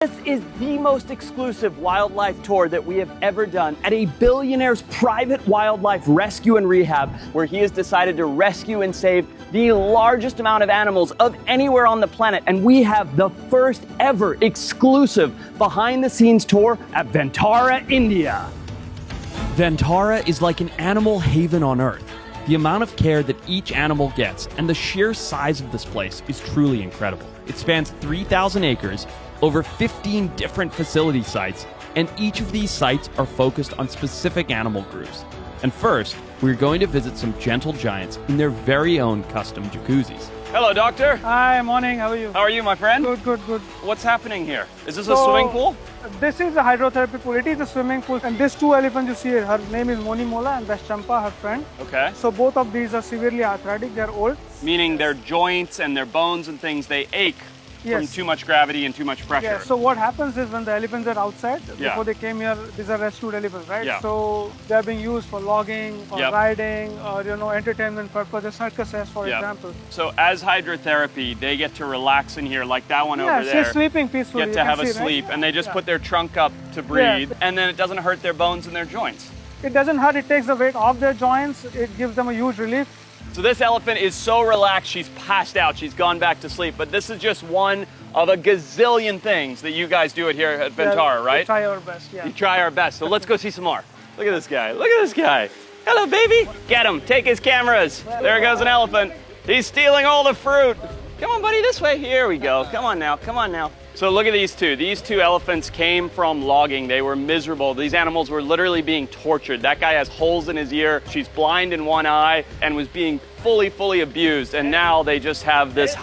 This is the most exclusive wildlife tour that we have ever done at a billionaire's private wildlife rescue and rehab, where he has decided to rescue and save the largest amount of animals of anywhere on the planet. And we have the first ever exclusive behind the scenes tour at Ventara, India. Ventara is like an animal haven on Earth. The amount of care that each animal gets and the sheer size of this place is truly incredible. It spans 3,000 acres, over 15 different facility sites, and each of these sites are focused on specific animal groups. And first, we're going to visit some gentle giants in their very own custom jacuzzis. Hello, doctor. Hi, morning. How are you? How are you, my friend? Good, good, good. What's happening here? Is this a swimming pool? This is a hydrotherapy pool. It is a swimming pool. And these two elephants you see here, her name is Moni Mola and that's Champa, her friend. Okay. So both of these are severely arthritic. They're old. Meaning their joints and their bones and things, they ache from too much gravity and too much pressure. Yeah, so what happens is when the elephants are outside, before they came here, these are rescued elephants, right? Yeah. So they're being used for logging or riding or, entertainment purposes, circuses, for example. So as hydrotherapy, they get to relax in here, like that one over there. Yeah, she's sleeping peacefully. Get to have a sleep, and they just put their trunk up to breathe, and then it doesn't hurt their bones and their joints. It doesn't hurt, it takes the weight off their joints, it gives them a huge relief. So this elephant is so relaxed, she's passed out, she's gone back to sleep. But this is just one of a gazillion things that you guys do it here at Ventara, right? We try our best, We try our best. So let's go see some more. Look at this guy. Look at this guy. Hello, baby. Get him. Take his cameras. There goes an elephant. He's stealing all the fruit. Come on, buddy, this way. Here we go. Come on now. Come on now. So look at these two. These two elephants came from logging. They were miserable. These animals were literally being tortured. That guy has holes in his ear. She's blind in one eye and was being fully abused. And now they just have this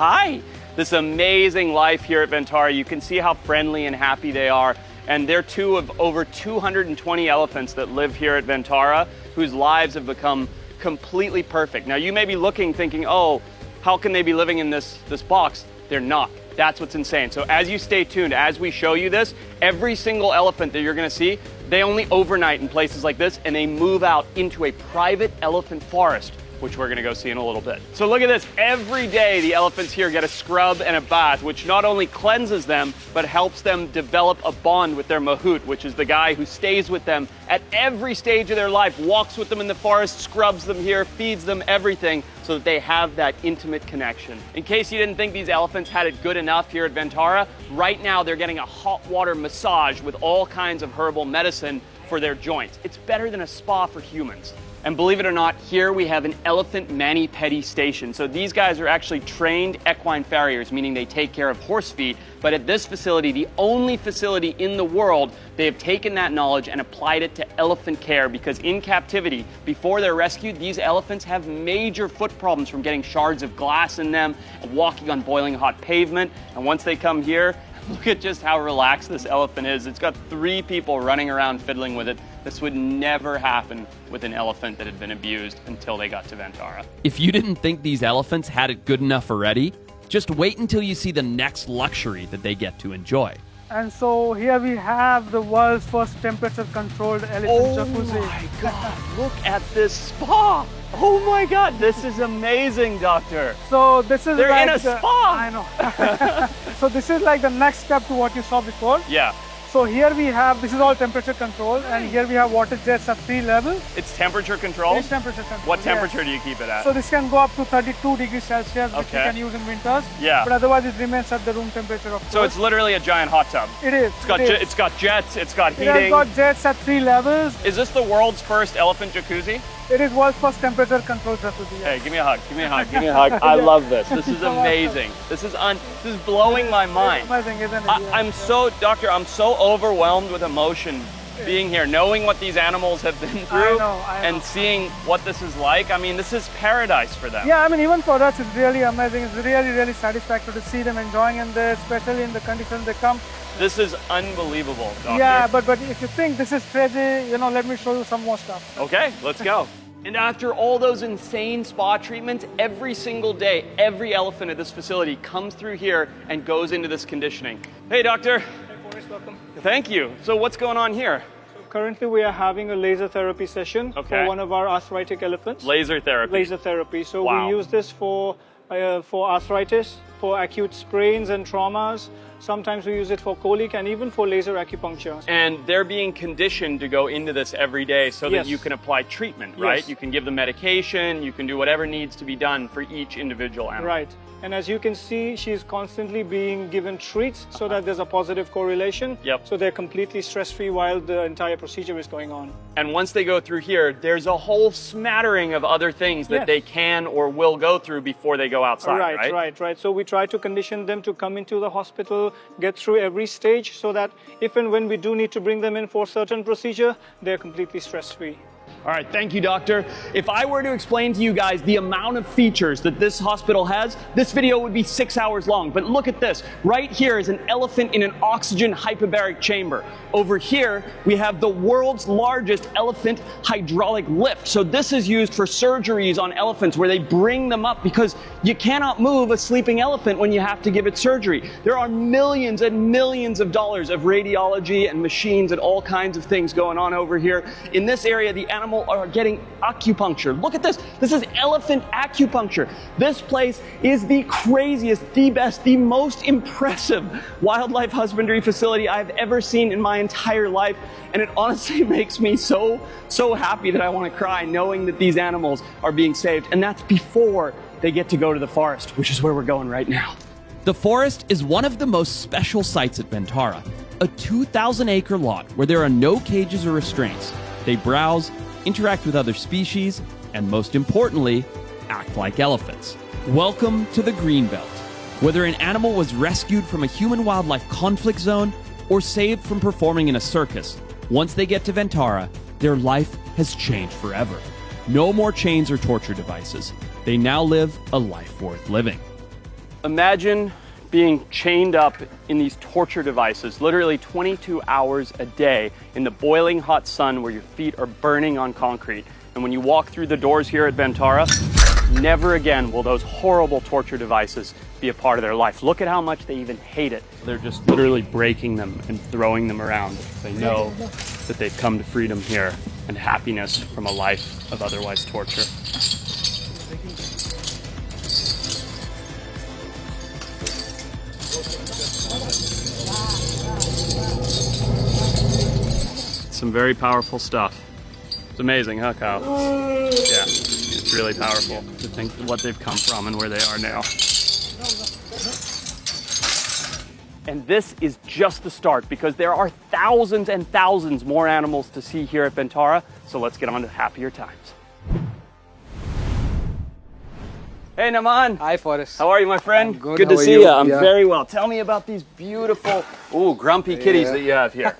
this amazing life here at Ventara. You can see how friendly and happy they are. And they're two of over 220 elephants that live here at Ventara, whose lives have become completely perfect. Now you may be looking, thinking, oh, how can they be living in this box? They're not. That's what's insane. So as you stay tuned, as we show you this, every single elephant that you're gonna see, they only overnight in places like this, and they move out into a private elephant forest, which we're gonna go see in a little bit. So look at this. Every day the elephants here get a scrub and a bath, which not only cleanses them, but helps them develop a bond with their mahout, which is the guy who stays with them at every stage of their life, walks with them in the forest, scrubs them here, feeds them everything, so that they have that intimate connection. In case you didn't think these elephants had it good enough here at Ventara, right now they're getting a hot water massage with all kinds of herbal medicine for their joints. It's better than a spa for humans. And believe it or not, here we have an elephant mani-pedi station. So these guys are actually trained equine farriers, meaning they take care of horse feet. But at this facility, the only facility in the world, they have taken that knowledge and applied it to elephant care, because in captivity, before they're rescued, these elephants have major foot problems from getting shards of glass in them, walking on boiling hot pavement. And once they come here, look at just how relaxed this elephant is. It's got 3 people running around fiddling with it. This would never happen with an elephant that had been abused until they got to Ventara. If you didn't think these elephants had it good enough already, just wait until you see the next luxury that they get to enjoy. And so here we have the world's first temperature-controlled elephant jacuzzi. Oh my God, look at this spa. Oh my God, this is amazing, doctor. So this is They're like in a spa. I know. So this is like the next step to what you saw before. Yeah. So here we have, this is all temperature controlled, and here we have water jets at 3 levels. It's temperature controlled? It's temperature controlled. What temperature do you keep it at? So this can go up to 32 degrees Celsius, which you can use in winters. Yeah. But otherwise it remains at the room temperature, of course. So it's literally a giant hot tub. It is. It's got jets, it's got heating. It has got jets at 3 levels. Is this the world's first elephant jacuzzi? It is world's first temperature controlled jacuzzi. Hey, give me a hug, give me a hug, give me a hug. I love this. This is amazing. This is blowing my mind. It's amazing, isn't it? I'm so, doctor, I'm so overwhelmed with emotion being here, knowing what these animals have been through and seeing what this is like. I mean, this is paradise for them. Yeah, I mean, even for us, it's really amazing. It's really satisfactory to see them enjoying in there, especially in the conditions they come. This is unbelievable, doctor. Yeah, but if you think this is crazy, let me show you some more stuff. Okay, let's go. And after all those insane spa treatments, every single day, every elephant at this facility comes through here and goes into this conditioning. Hey, doctor. Hey, Forrest, welcome. Thank you. So what's going on here? So currently, we are having a laser therapy session for one of our arthritic elephants. Laser therapy. Laser therapy. So we use this for arthritis, for acute sprains and traumas. Sometimes we use it for colic and even for laser acupuncture. And they're being conditioned to go into this every day so that Yes. you can apply treatment, right? Yes. You can give them medication, you can do whatever needs to be done for each individual animal. Right. And as you can see, she's constantly being given treats so that there's a positive correlation. Yep. So they're completely stress-free while the entire procedure is going on. And once they go through here, there's a whole smattering of other things that Yes. they can or will go through before they go outside, right? Right. So we try to condition them to come into the hospital, get through every stage so that if and when we do need to bring them in for certain procedure, they're completely stress-free. All right, thank you, doctor. If I were to explain to you guys the amount of features that this hospital has, this video would be 6 hours long. But look at this. Right here is an elephant in an oxygen hyperbaric chamber. Over here, we have the world's largest elephant hydraulic lift. So this is used for surgeries on elephants where they bring them up because you cannot move a sleeping elephant when you have to give it surgery. There are millions and millions of dollars of radiology and machines and all kinds of things going on over here. In this area, the animal are getting acupuncture. Look at this. This is elephant acupuncture. This place is the craziest, the best, the most impressive wildlife husbandry facility I've ever seen in my entire life. And it honestly makes me so happy that I want to cry knowing that these animals are being saved. And that's before they get to go to the forest, which is where we're going right now. The forest is one of the most special sites at Ventara, a 2,000-acre lot where there are no cages or restraints. They browse, interact with other species, and most importantly, act like elephants. Welcome to the Greenbelt. Whether an animal was rescued from a human-wildlife conflict zone or saved from performing in a circus, once they get to Ventara, their life has changed forever. No more chains or torture devices. They now live a life worth living. Imagine being chained up in these torture devices, literally 22 hours a day in the boiling hot sun where your feet are burning on concrete. And when you walk through the doors here at Ventara, never again will those horrible torture devices be a part of their life. Look at how much they even hate it. They're just literally breaking them and throwing them around. They know that they've come to freedom here and happiness from a life of otherwise torture. Some very powerful stuff. It's amazing, huh, Kyle? Yeah, it's really powerful to think what they've come from and where they are now. And this is just the start because there are thousands and thousands more animals to see here at Ventara. So let's get on to happier times. Hey, Naman. Hi, Forrest. How are you, my friend? I'm good. Good How to are see you? you. I'm Yeah. very well. Tell me about these beautiful, grumpy kitties that you have here.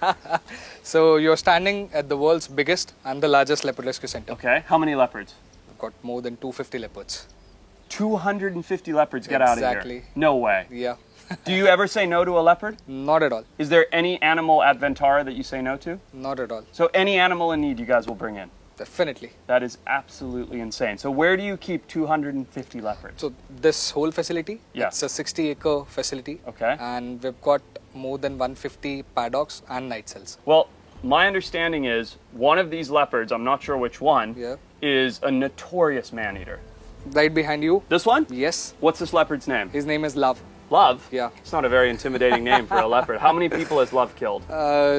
So you're standing at the world's biggest and the largest leopard rescue center. Okay, how many leopards? We've got more than 250 leopards. 250 leopards get out of Exactly. here. No way. Yeah, Do you ever say no to a leopard? not at all. Is there any animal at Ventara that you say no to? Not at all. So any animal in need you guys will bring in. Definitely. That is absolutely insane. So where do you keep 250 leopards? So this whole facility, Yeah. it's a 60-acre facility. Okay. And we've got more than 150 paddocks and night cells. Well, my understanding is one of these leopards, I'm not sure which one, Yeah. is a notorious man-eater. Right behind you. This one? Yes. What's this leopard's name? His name is Love. Love? Yeah. It's not a very intimidating name for a leopard. How many people has Love killed?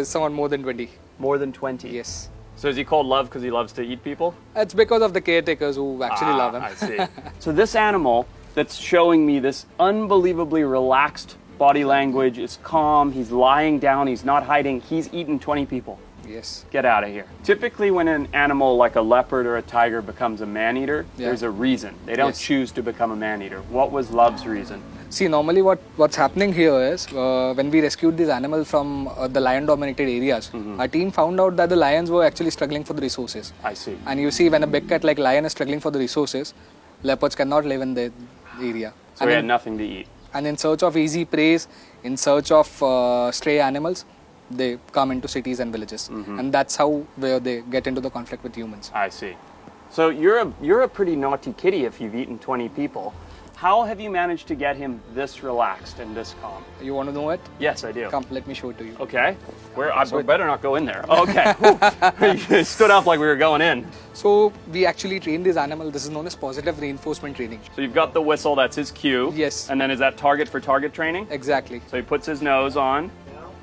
Somewhat more than 20. More than 20? Yes. So is he called Love because he loves to eat people? It's because of the caretakers who actually love him. I see. So this animal that's showing me this unbelievably relaxed body language, is calm, he's lying down, he's not hiding, he's eaten 20 people. Yes. Get out of here. Typically when an animal like a leopard or a tiger becomes a man-eater, there's a reason. They don't Yes. choose to become a man-eater. What was Love's reason? See, normally what's happening here is when we rescued these animals from the lion-dominated areas, our team found out that the lions were actually struggling for the resources. I see. And you see, when a big cat like lion is struggling for the resources, leopards cannot live in the area. So he had nothing to eat. And in search of easy prey, in search of stray animals, they come into cities and villages. And that's how where they get into the conflict with humans. I see. So you're a pretty naughty kitty if you've eaten 20 people. How have you managed to get him this relaxed and this calm? You want to know it? Yes, I do. Come, let me show it to you. Okay. I better not go in there. Okay. You stood up like we were going in. So we actually train this animal. This is known as positive reinforcement training. So you've got the whistle, that's his cue. Yes. And then is that target for target training? Exactly. So he puts his nose on.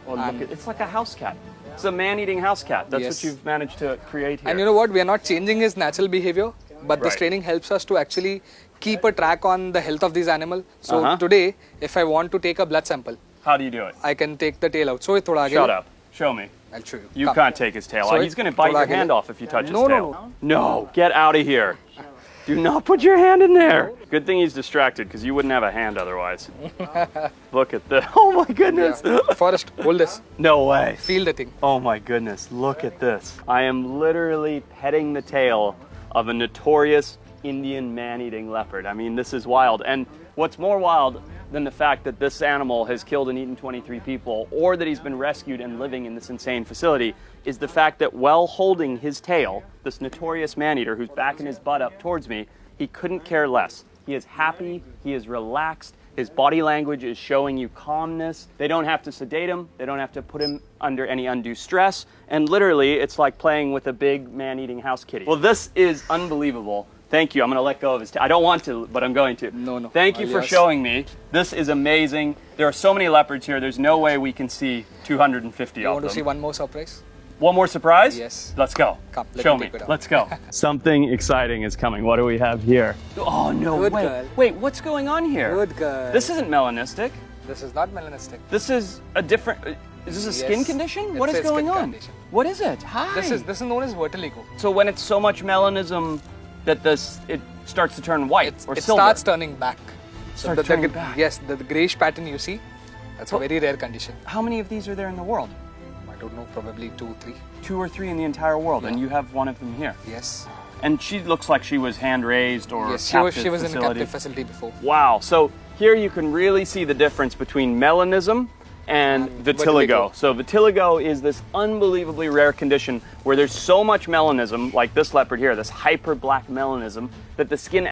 Well, look And- it's like a house cat. It's a man-eating house cat. That's Yes. what you've managed to create here. And you know what? We are not changing his natural behavior, but this Right. training helps us to actually keep a track on the health of this animal. So Uh-huh. today, if I want to take a blood sample, How do you do it? I can take the tail out. So thoda aage Shut lo. up. Show me. I'll show you. You Come. can't take his tail So out. He's going to bite thoda your aage hand le. off if you touch his No, tail. no, No, get out of here. Do not put your hand in there. Good thing he's distracted because you wouldn't have a hand otherwise. Look at this. Oh my goodness. Yeah. Forrest, hold this. No way. Feel the thing. Oh my goodness. Look at this. I am literally petting the tail of a notorious Indian man-eating leopard. I mean, this is wild. And what's more wild than the fact that this animal has killed and eaten 23 people, or that he's been rescued and living in this insane facility, is the fact that while holding his tail, this notorious man-eater who's backing his butt up towards me, he couldn't care less. He is happy, he is relaxed, his body language is showing you calmness. They don't have to sedate him, they don't have to put him under any undue stress, and literally it's like playing with a big man-eating house kitty. Well, this is unbelievable. Thank you. I'm going to let go of his tail. I don't want to, but I'm going to. No. Thank you for showing me. This is amazing. There are so many leopards here. There's no way we can see 250 You of want them. to see one more surprise? One more surprise? Yes. Let's go. Come, let Show me me. take it out. Let's go. Something exciting is coming. What do we have here? Oh, no Good way. girl. Wait, what's going on here? Good girl. This isn't melanistic. This is not melanistic. This is a different... Is this a skin Yes. condition? It's What is a skin going on? condition. What is it? Hi. This is known as vitiligo. So when it's so much melanism that it starts to turn white or It silver. starts turning back. Starts turning back. Yes, the grayish pattern you see, that's a very rare condition. How many of these are there in the world? I don't know, probably 2, 3. 2 or 3 in the entire world, and you have one of them here. Yes. And she looks like she was hand raised or Yes, captive she was in a facility. captive facility before. Wow. So here you can really see the difference between melanism and vitiligo. vitiligo. So vitiligo is this unbelievably rare condition where there's so much melanism, like this leopard here, this hyper black melanism, that the skin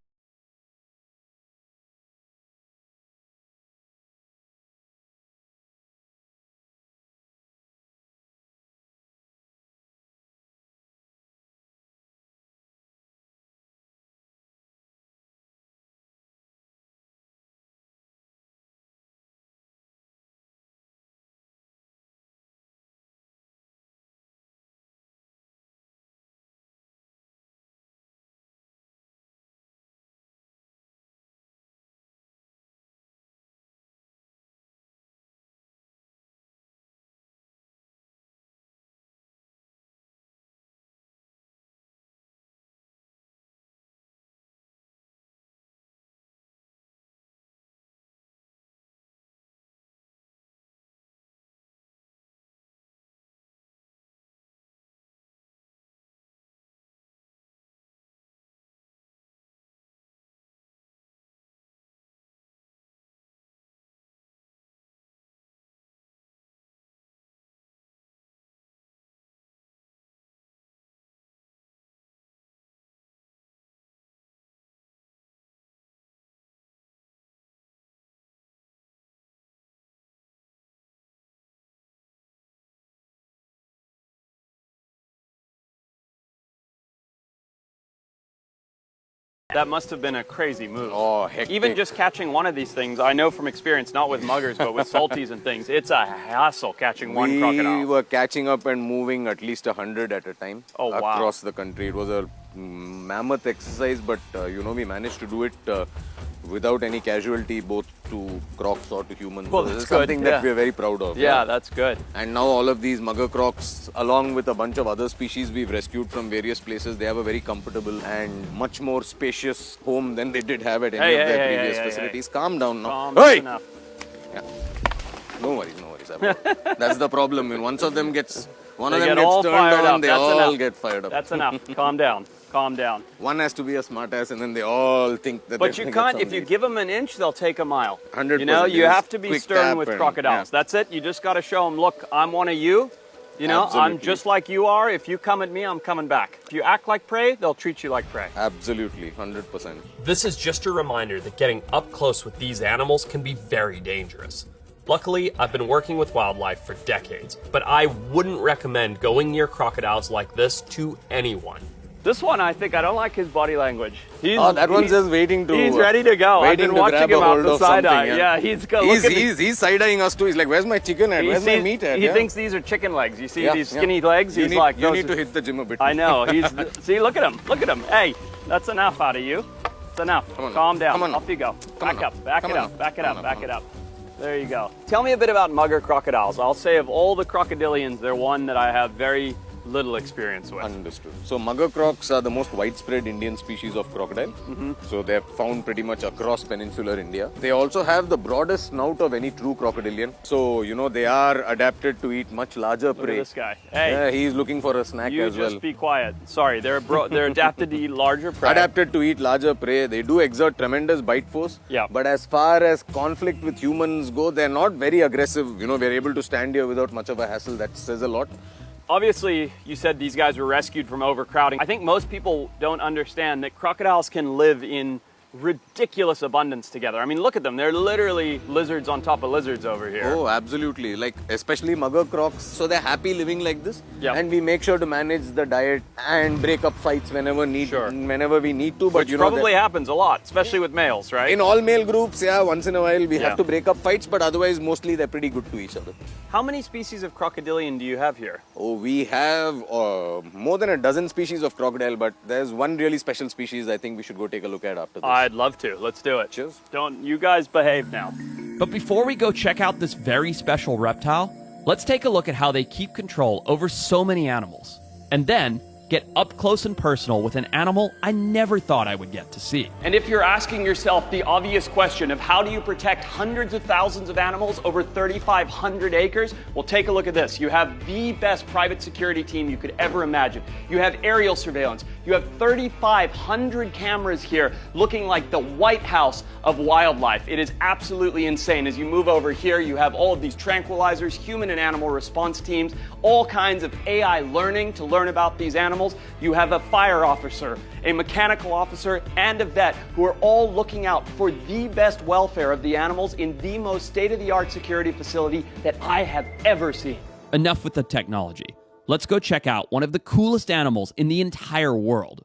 That must have been a crazy move. Oh, hectic. Even just catching one of these things, I know from experience, not with muggers, but with salties and things, it's a hassle catching one We crocodile. were catching up and moving at least 100 at a time Oh, wow. across the country. It was a mammoth exercise, but we managed to do it without any casualty, both to crocs or to humans. Well, So that's this is something good, that yeah. we're very proud of. Yeah, that's good. And now all of these mugger crocs, along with a bunch of other species we've rescued from various places, they have a very comfortable and much more spacious home than they did have at any Hey, of their hey, previous hey, hey, facilities. Calm down now. Calm, Hey! that's enough. No worries, no worries. That's the problem. When one of them They gets get all turned fired on, up. they That's all enough. get fired up. That's enough. Calm down. Calm down. One has to be a smartass, and then they all think that. But they're you gonna can't, get if you something. give them an inch, they'll take a mile. 100%. You know, you Just have to be quick stern tap with and- crocodiles. yeah. That's it. You just got to show them, look, I'm one of you. You know, I'm Absolutely. just like you are. If you come at me, I'm coming back. If you act like prey, they'll treat you like prey. Absolutely, 100%. This is just a reminder that getting up close with these animals can be very dangerous. Luckily, I've been working with wildlife for decades, but I wouldn't recommend going near crocodiles like this to anyone. This one, I think I don't like his body language. That one's just waiting to. He's ready to go. I've been watching him out the side eye. Yeah, he's go. He's side eyeing us too. He's like, "Where's my chicken at? Where's my meat at?" He thinks these are chicken legs. You see these skinny legs? You He's need, like, you those need are- to hit the gym a bit. I know. See, look at him. Look at him. Hey, that's enough out of you. It's enough. Come on now. Calm down. Come on now. Off you go. Come on Back now. up. Back Come it on up. now. Back it Come up. on Back now. it up. There you go. Tell me a bit about mugger crocodiles. I'll say of all the crocodilians, they're one that I have very little experience with. Understood. So mugger crocs are the most widespread Indian species of crocodile. So they're found pretty much across peninsular India. They also have the broadest snout of any true crocodilian. So, they are adapted to eat much larger Look at prey. this guy. Hey, Yeah, he's looking for a snack you as just well. be quiet. Sorry, they're adapted to eat larger prey. Adapted to eat larger prey. They do exert tremendous bite force. Yeah. But as far as conflict with humans go, they're not very aggressive. We're able to stand here without much of a hassle. That says a lot. Obviously, you said these guys were rescued from overcrowding. I think most people don't understand that crocodiles can live in ridiculous abundance together. I mean, look at them. They're literally lizards on top of lizards over here. Oh, absolutely. Like, especially mugger crocs. So they're happy living like this. Yeah. And we make sure to manage the diet and break up fights whenever we need to. But Which probably happens a lot, especially with males, right? in all male groups, once in a while we Yeah. have to break up fights, but otherwise mostly they're pretty good to each other. How many species of crocodilian do you have here? Oh, we have more than a dozen species of crocodile, but there's one really special species I think we should go take a look at after this. I'd love to. Let's do it. Cheers. Don't you guys behave now. But before we go check out this very special reptile, let's take a look at how they keep control over so many animals. And then get up close and personal with an animal I never thought I would get to see. And if you're asking yourself the obvious question of how do you protect hundreds of thousands of animals over 3,500 acres, well, take a look at this. You have the best private security team you could ever imagine. You have aerial surveillance. You have 3,500 cameras here looking like the White House of wildlife. It is absolutely insane. As you move over here, you have all of these tranquilizers, human and animal response teams, all kinds of AI learning to learn about these animals. You have a fire officer, a mechanical officer, and a vet who are all looking out for the best welfare of the animals in the most state-of-the-art security facility that I have ever seen. Enough with the technology. Let's go check out one of the coolest animals in the entire world.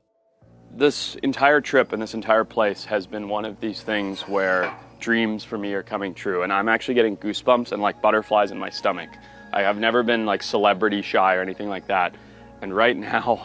This entire trip and this entire place has been one of these things where dreams for me are coming true, and I'm actually getting goosebumps and like butterflies in my stomach. I have never been like celebrity shy or anything like that. And right now,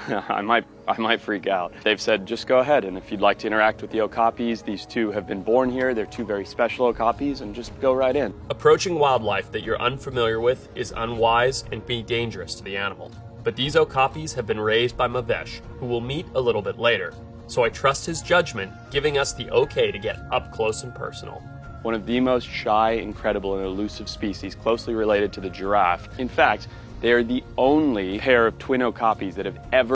I might freak out. They've said, just go ahead, and if you'd like to interact with the okapis, these two have been born here. They're two very special okapis, and just go right in. Approaching wildlife that you're unfamiliar with is unwise and be dangerous to the animal. But these okapis have been raised by Mavesh, who we'll meet a little bit later. So I trust his judgment, giving us the okay to get up close and personal. One of the most shy, incredible, and elusive species closely related to the giraffe. In fact, they are the only pair of twin okapis that have ever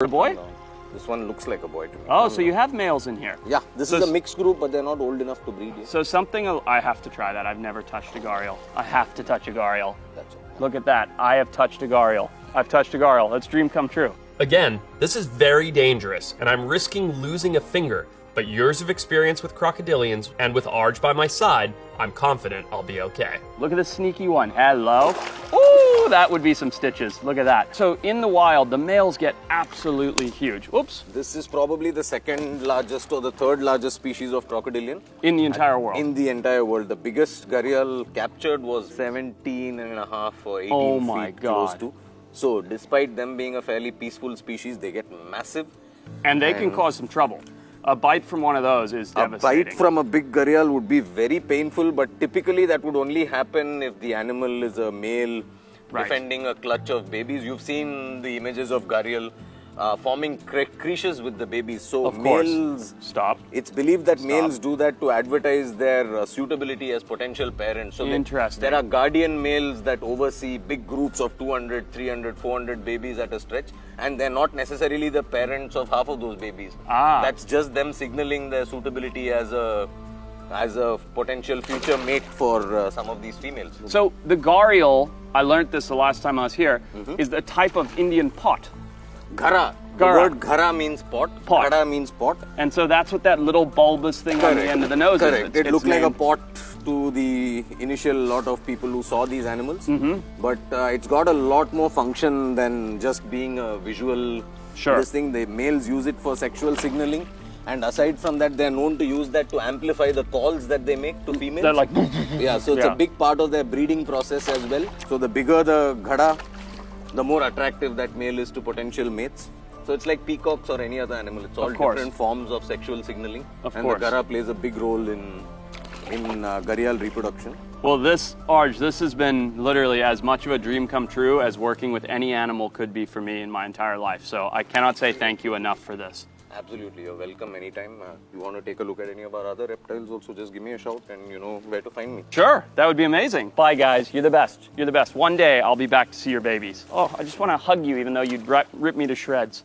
A boy? No. This one looks like a boy to me. Oh, so you have males in here. Yeah, this is a mixed group, but they're not old enough to breed yet. So something, I have to try that. I've never touched a gharial. I have to touch a gharial. That's it. Look at that. I have touched a gharial. I've touched a gharial. That's dream come true. Again, this is very dangerous, and I'm risking losing a finger. But years of experience with crocodilians, and with Arj by my side, I'm confident I'll be okay. Look at this sneaky one. Hello. Ooh, that would be some stitches. Look at that. So in the wild, the males get absolutely huge. Whoops. This is probably the second largest or the third largest species of crocodilian. In the entire world. In the entire world. The biggest gharial captured was 17 and a half or 18 Oh my feet close God. to. So despite them being a fairly peaceful species, they get massive. And they can cause some trouble. A bite from one of those is A devastating. bite from a big gharial would be very painful, but typically that would only happen if the animal is a male defending a clutch of babies. You've seen the images of gharial forming creases with the babies. So Of course. males, Stop. it's believed that males do that to advertise their suitability as potential parents. So Interesting. there are guardian males that oversee big groups of 200, 300, 400 babies at a stretch, and they're not necessarily the parents of half of those babies. That's just them signaling their suitability as a potential future mate for some of these females. So the gharial, I learned this the last time I was here, is the type of Indian pot. Ghara. The Ghara. word ghara means pot. Pot. Ghara means pot. And so that's what that little bulbous thing on the end of the nose Correct. is. It looked like a pot to the initial lot of people who saw these animals. But it's got a lot more function than just being a visual. Sure. This thing, the males use it for sexual signaling. And aside from that, they're known to use that to amplify the calls that they make to females. They're like, Yeah, so it's a big part of their breeding process as well. So the bigger the ghada, the more attractive that male is to potential mates. So it's like peacocks or any other animal. It's all different forms of sexual signaling. Of and course. the ghara plays a big role in gharial reproduction. well, this has been literally as much of a dream come true as working with any animal could be for me in my entire life. So I cannot say thank you enough for this. Absolutely, you're welcome anytime. You want to take a look at any of our other reptiles also, just give me a shout and you know where to find me. Sure, that would be amazing. Bye, guys. You're the best. You're the best. One day I'll be back to see your babies. Oh, I just want to hug you even though you'd rip me to shreds.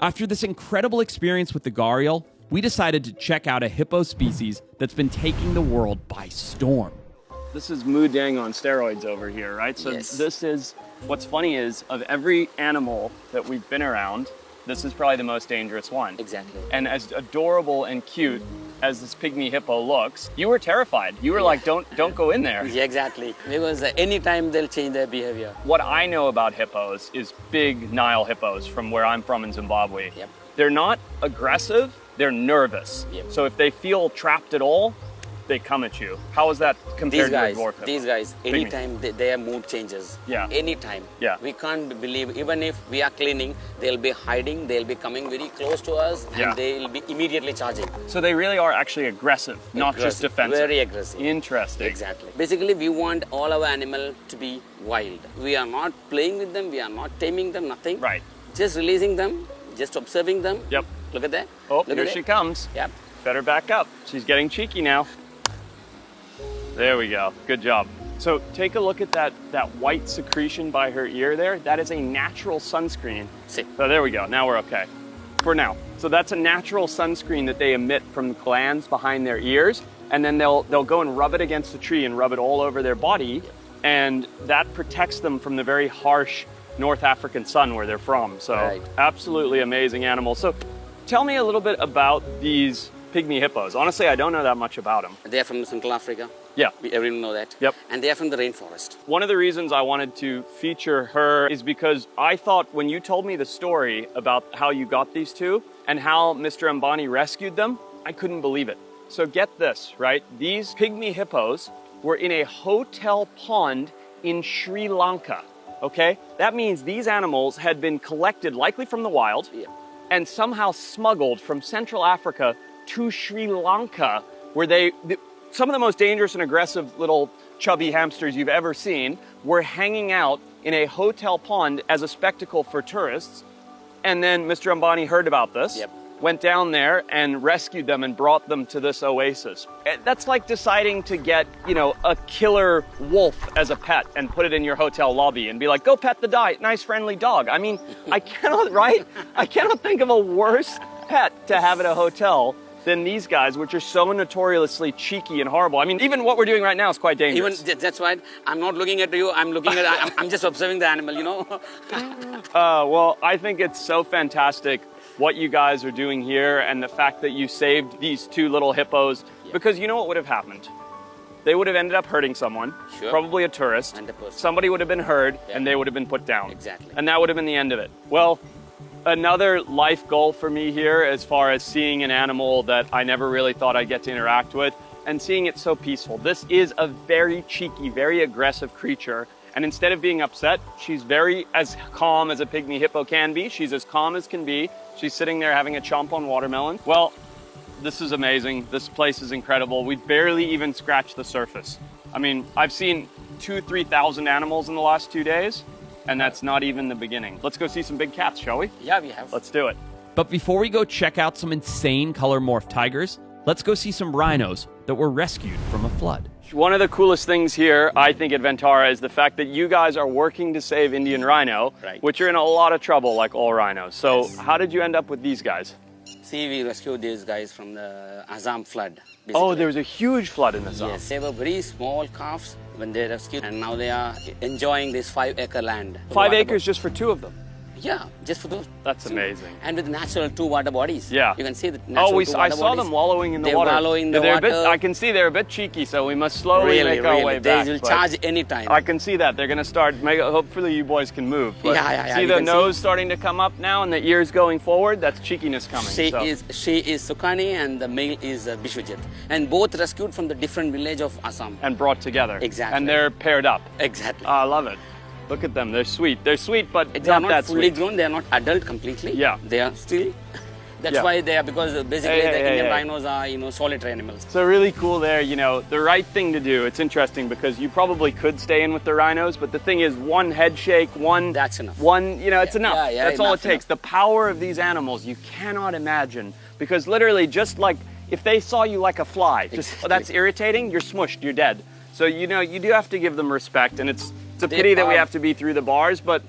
After this incredible experience with the gharial, we decided to check out a hippo species that's been taking the world by storm. This is Mudang on steroids over here, right? So this is, what's funny is, of every animal that we've been around, this is probably the most dangerous one. Exactly. And as adorable and cute as this pygmy hippo looks, you were terrified. You were like, don't go in there. Yeah, exactly. Because anytime they'll change their behavior. What I know about hippos is big Nile hippos from where I'm from in Zimbabwe. Yep. They're not aggressive, they're nervous. Yep. So if they feel trapped at all, they come at you. How is that compared to a dwarf hippo? These guys, Pygmy. anytime their mood changes. Yeah. Anytime. Yeah. We can't believe, even if we are cleaning, they'll be hiding, they'll be coming very close to us, and Yeah. they'll be immediately charging. So they really are actually aggressive, not just Aggressive, defensive. Very aggressive. Interesting. Exactly. Basically, we want all our animal to be wild. We are not playing with them, we are not taming them, nothing. Right. Just releasing them, just observing them. Yep. Look at that. Oh, Look here at she that. comes. Yep. Better back up. She's getting cheeky now. There we go. Good job. So take a look at that white secretion by her ear there. That is a natural sunscreen. See. So there we go. Now we're okay. For now. So that's a natural sunscreen that they emit from the glands behind their ears, and then they'll go and rub it against a tree and rub it all over their body, and that protects them from the very harsh North African sun where they're from. So Right. absolutely amazing animals. So tell me a little bit about these pygmy hippos. Honestly, I don't know that much about them. They are from Central Africa. Yeah. Everyone know that. Yep. And they are from the rainforest. One of the reasons I wanted to feature her is because I thought when you told me the story about how you got these two and how Mr. Ambani rescued them, I couldn't believe it. So get this, right? These pygmy hippos were in a hotel pond in Sri Lanka, okay? That means these animals had been collected likely from the wild Yeah. and somehow smuggled from Central Africa to Sri Lanka, where some of the most dangerous and aggressive little chubby hamsters you've ever seen were hanging out in a hotel pond as a spectacle for tourists. And then Mr. Ambani heard about this. Yep. went down there and rescued them and brought them to this oasis. That's like deciding to get, a killer wolf as a pet and put it in your hotel lobby and be like, go pet the nice friendly dog. I mean, I cannot think of a worse pet to have at a hotel than these guys, which are so notoriously cheeky and horrible. I mean, even what we're doing right now is quite dangerous. Even that's why I'm not looking at you. I'm looking at. I'm just observing the animal. Well, I think it's so fantastic what you guys are doing here, and the fact that you saved these two little hippos. Yeah. Because you know what would have happened? They would have ended up hurting someone, sure. Probably a tourist. And a person. Somebody would have been hurt, yeah. And they would have been put down. Exactly. And that would have been the end of it. Well, another life goal for me here, as far as seeing an animal that I never really thought I'd get to interact with, and seeing it so peaceful. This is a very cheeky, very aggressive creature. And instead of being upset, she's as calm as a pygmy hippo can be. She's as calm as can be. She's sitting there having a chomp on watermelon. Well, this is amazing. This place is incredible. We've barely even scratched the surface. I mean, I've seen 2,000-3,000 animals in the last 2 days, and that's not even the beginning. Let's go see some big cats, shall we? Yeah, we have. Let's do it. But before we go check out some insane color morph tigers, let's go see some rhinos that were rescued from a flood. One of the coolest things here, I think, at Ventara is the fact that you guys are working to save Indian rhino, right. Which are in a lot of trouble, like all rhinos. So how did you end up with these guys? See, we rescued these guys from the Assam flood. Basically. Oh, there was a huge flood in Assam. Yes, they were very small calves when they rescued, and now they are enjoying this 5-acre land. 5 acres just for 2 of them? Yeah, just for those. That's amazing. And with natural 2 water bodies. Yeah. You can see the natural 2 water bodies. I saw them wallowing in the water. They're wallowing in the water. I can see they're a bit cheeky, so we must slowly make our way back. They will charge any time. I can see that. They're going to start, hopefully you boys can move. But yeah. See the nose starting to come up now and the ears going forward? That's cheekiness coming. She is Sukhani and the male is Bishwajit. And both rescued from the different village of Assam. And brought together. Exactly. And they're paired up. Exactly. I love it. Look at them. They're sweet. They're sweet, but they are not that fully sweet. grown. They are not adult completely. Yeah. They are still. That's why they are, because basically the Indian rhinos are, solitary animals. So really cool there, the right thing to do. It's interesting because you probably could stay in with the rhinos, but the thing is, one head shake, that's enough. It's enough. Yeah, that's all it takes. The power of these animals, you cannot imagine. Because literally, just like if they saw you like a fly, that's irritating, you're smushed, you're dead. So, you do have to give them respect, and it's a pity that we have to be through the bars, but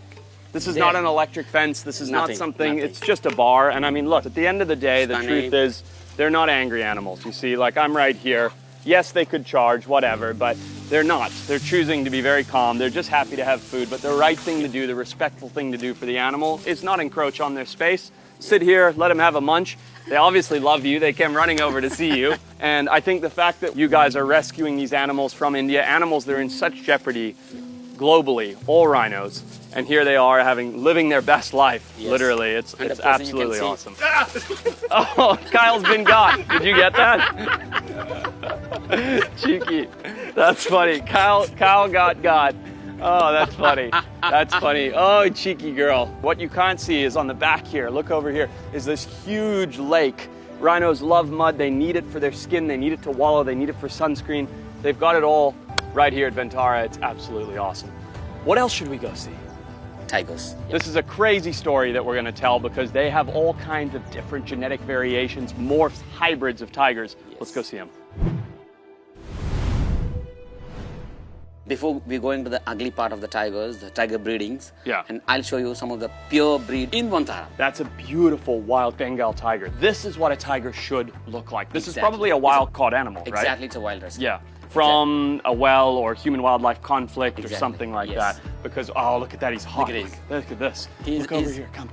this is not an electric fence. This is not something, it's just a bar. And I mean, look, at the end of the day, the truth is, they're not angry animals. You see, like I'm right here. Yes, they could charge, whatever, but they're not. They're choosing to be very calm. They're just happy to have food. But the right thing to do, the respectful thing to do for the animal is not encroach on their space. Sit here, let them have a munch. They obviously love you. They came running over to see you. And I think the fact that you guys are rescuing these animals from India, animals that are in such jeopardy globally, all rhinos, and here they are living their best life, literally. It's absolutely awesome. Oh, Kyle's been got. Did you get that? Cheeky. That's funny. Kyle got. Oh, that's funny. That's funny. Oh, cheeky girl. What you can't see is on the back here, look over here, is this huge lake. Rhinos love mud. They need it for their skin. They need it to wallow. They need it for sunscreen. They've got it all right here at Ventara. It's absolutely awesome. What else should we go see? Tigers. This is a crazy story that we're going to tell because they have all kinds of different genetic variations, morphs, hybrids of tigers. Yes. Let's go see them. Before we go into the ugly part of the tigers, the tiger breedings, yeah, and I'll show you some of the pure breed in Ventara. That's a beautiful wild Bengal tiger. This is what a tiger should look like. This is probably a wild-caught animal, right? Exactly, it's a wild rescue. Yeah, from a well or human-wildlife conflict or something like that. Because, oh, look at that, he's hot. Look at this. Look over here, come.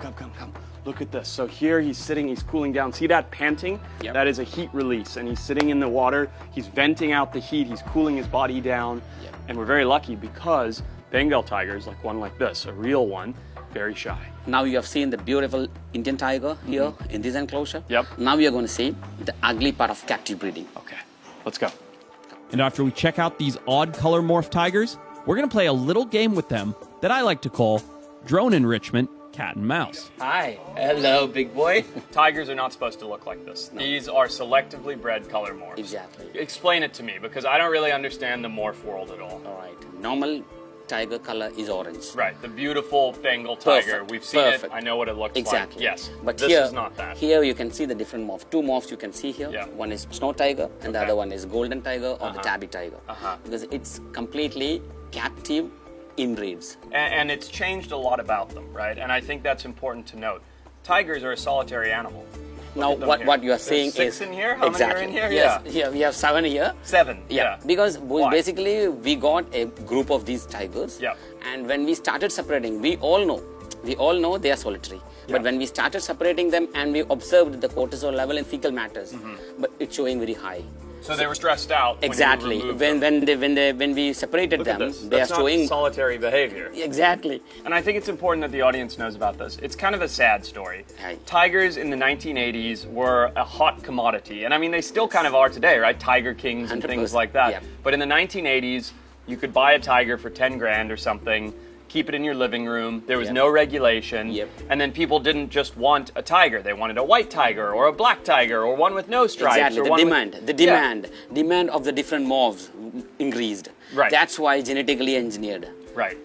Look at this. So here he's sitting, he's cooling down. See that panting? Yep. That is a heat release, and he's sitting in the water. He's venting out the heat. He's cooling his body down. Yep. And we're very lucky because Bengal tigers, like one like this, a real one, very shy. Now you have seen the beautiful Indian tiger here in this enclosure. Yep. Now we are going to see the ugly part of captive breeding. Okay, let's go. And after we check out these odd color morph tigers, we're going to play a little game with them that I like to call drone enrichment cat and mouse. Hi. Hello, big boy. Tigers are not supposed to look like this. No. These are selectively bred color morphs. Exactly. Explain it to me because I don't really understand the morph world at all. All right. Normal tiger color is orange. Right, the beautiful Bengal tiger. Perfect, We've seen perfect. it. I know what it looks Exactly. like. Yes, But this here, is not that. Here you can see the different morphs. Two morphs you can see here. Yeah. One is snow tiger and the Okay. other one is golden tiger or the tabby tiger. Because it's completely captive inbreeds. And it's changed a lot about them, right? And I think that's important to note. Tigers are a solitary animal. Now, at them what, here. what you are There's saying six is in here? How exactly. many are in here? Yes, Yeah. here we have 7 here. 7. Yeah, because Why? basically we got a group of these tigers, Yeah. and when we started separating, we all know they are solitary. But when we started separating them and we observed the cortisol level in fecal matters, but it's showing very high. So they were stressed out. Exactly. When When we separated Look at them, this. they That's are not showing solitary behavior. exactly. And I think it's important that the audience knows about this. It's kind of a sad story. Right. Tigers in the 1980s were a hot commodity. And I mean, they still kind of are today, right? Tiger kings and things 100%, like that. yeah. But in the 1980s, you could buy a tiger for 10 grand or something, keep it in your living room. There was Yep. no regulation. Yep. And then people didn't just want a tiger. They wanted a white tiger or a black tiger or one with no stripes. Exactly. Or The one demand, with... the demand of the different morphs increased. Right. That's why genetically engineered. Right.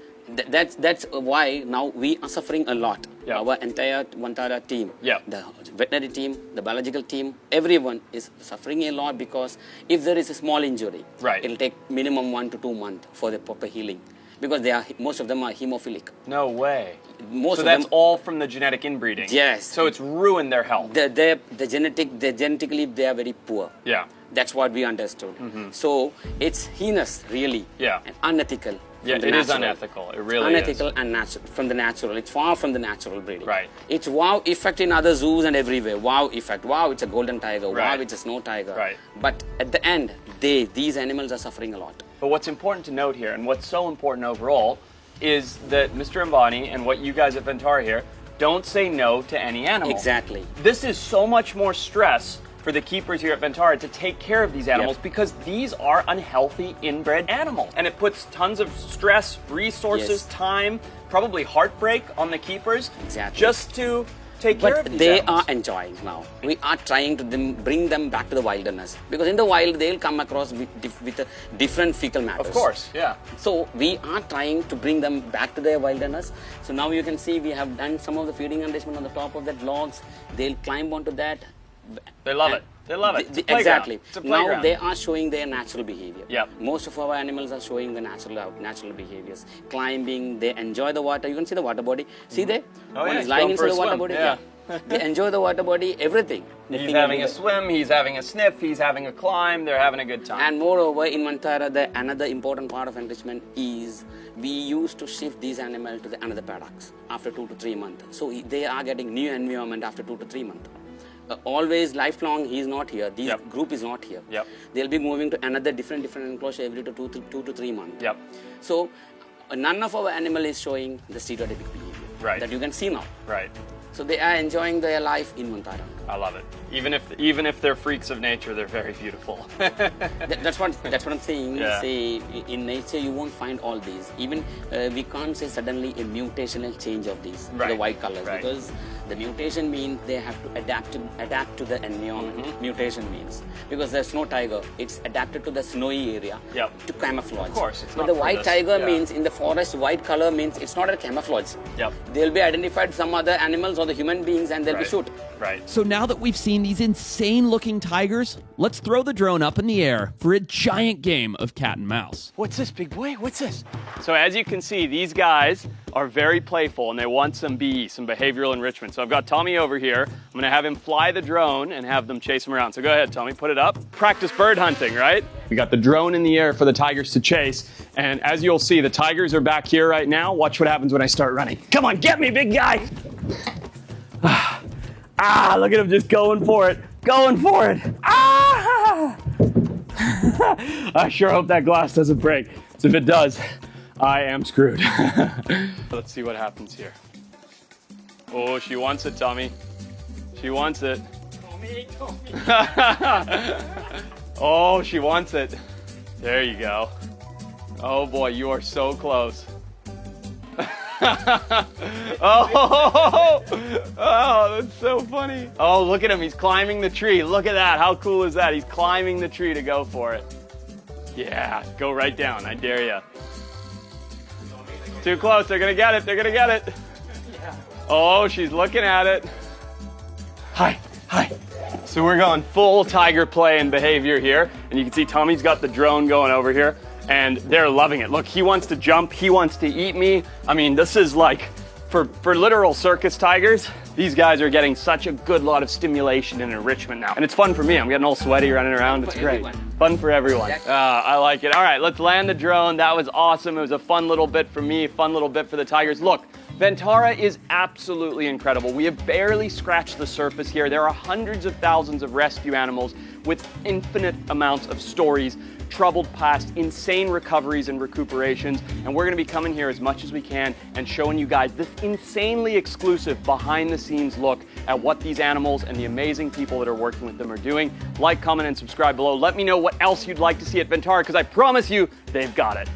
That's why now we are suffering a lot. Yeah. Our entire Vantara team, Yeah. the veterinary team, the biological team, everyone is suffering a lot because if there is a small injury, Right. it'll take minimum 1 to 2 months for the proper healing because most of them are hemophilic. No way. Most So of that's them, all from the genetic inbreeding. Yes. So it's ruined their health. genetically they are very poor. Yeah. That's what we understood. So it's heinous, really, Yeah. and unethical. Yeah, from the it is natural. unethical. It really Unethical is. and natural from the natural. It's far from the natural breeding. Right. It's wow effect in other zoos and everywhere. Wow effect. Wow, it's a golden tiger. Right. Wow, it's a snow tiger. Right. But at the end, these animals are suffering a lot. But what's important to note here, and what's so important overall, is that Mr. Ambani and what you guys at Vantara here don't say no to any animal. Exactly. This is so much more stress for the keepers here at Vantara to take care of these animals Yep. because these are unhealthy inbred animals. And it puts tons of stress, resources, Yes. time, probably heartbreak on the keepers Exactly. just to take care of But these they animals. are enjoying now. We are trying to bring them back to the wilderness because in the wild they'll come across with different fecal matters. Of course, yeah. So we are trying to bring them back to their wilderness. So now you can see we have done some of the feeding arrangement on the top of that logs. They'll climb onto that. They love it. They love it. It's a playground. Exactly. It's a Now playground. they are showing their natural behavior. Yep. Most of our animals are showing the natural behaviors. Climbing, they enjoy the water. You can see the water body. See there? Oh, One yeah, is he's lying going for inside a the water swim. body. Yeah. They enjoy the water body, everything. He's Lifting having a everywhere. swim, he's having a sniff, he's having a climb, they're having a good time. And moreover, in Vantara, another important part of enrichment is we used to shift these animals to another paddocks after 2 to 3 months. So they are getting new environment after 2 to 3 months. Always lifelong, he is not here. This Yep. group is not here. Yep. They'll be moving to another different enclosure every 2 to 3 months. Yep. So none of our animal is showing the stereotypic behavior Right. that you can see now. Right. So they are enjoying their life in Vantara. I love it. Even if they're freaks of nature, they're very beautiful. That's what I'm saying. Yeah. Say in nature you won't find all these. Even we can't say suddenly a mutational change of these to the Right. white colors Right. because the mutation means they have to adapt to the environment. Mutation means because the snow tiger, it's adapted to the snowy area Yep. to camouflage. Of course, it's but not the for white this, tiger yeah. means in the forest white color means it's not a camouflage. Yep. They'll be identified some other animals or the human beings and they'll be Right. shoot. Right. So now that we've seen these insane looking tigers, let's throw the drone up in the air for a giant game of cat and mouse. What's this, big boy? What's this? So as you can see, these guys are very playful and they want some BE, some behavioral enrichment. So I've got Tommy over here. I'm gonna have him fly the drone and have them chase him around. So go ahead, Tommy, put it up. Practice bird hunting, right? We got the drone in the air for the tigers to chase. And as you'll see, the tigers are back here right now. Watch what happens when I start running. Come on, get me, big guy. Ah, look at him just going for it. Going for it. Ah! I sure hope that glass doesn't break. So if it does, I am screwed. Let's see what happens here. Oh, she wants it, Tommy. She wants it. Oh, she wants it. There you go. Oh boy, you are so close. Oh, that's so funny. Oh, look at him. He's climbing the tree. Look at that. How cool is that? He's climbing the tree to go for it. Yeah, go right down. I dare you. Too close. They're gonna get it. They're gonna get it. Oh, she's looking at it. Hi. So we're going full tiger play and behavior here. And you can see Tommy's got the drone going over here. And they're loving it. Look, he wants to jump. He wants to eat me. I mean, this is like, for literal circus tigers, these guys are getting such a good lot of stimulation and enrichment now. And it's fun for me. I'm getting all sweaty running around. It's great. Fun for everyone. I like it. All right, let's land the drone. That was awesome. It was a fun little bit for me, fun little bit for the tigers. Look, Ventara is absolutely incredible. We have barely scratched the surface here. There are hundreds of thousands of rescue animals with infinite amounts of stories, troubled past, insane recoveries and recuperations, and we're gonna be coming here as much as we can and showing you guys this insanely exclusive behind the scenes look at what these animals and the amazing people that are working with them are doing. Like, comment, and subscribe below. Let me know what else you'd like to see at Ventara, because I promise you, they've got it.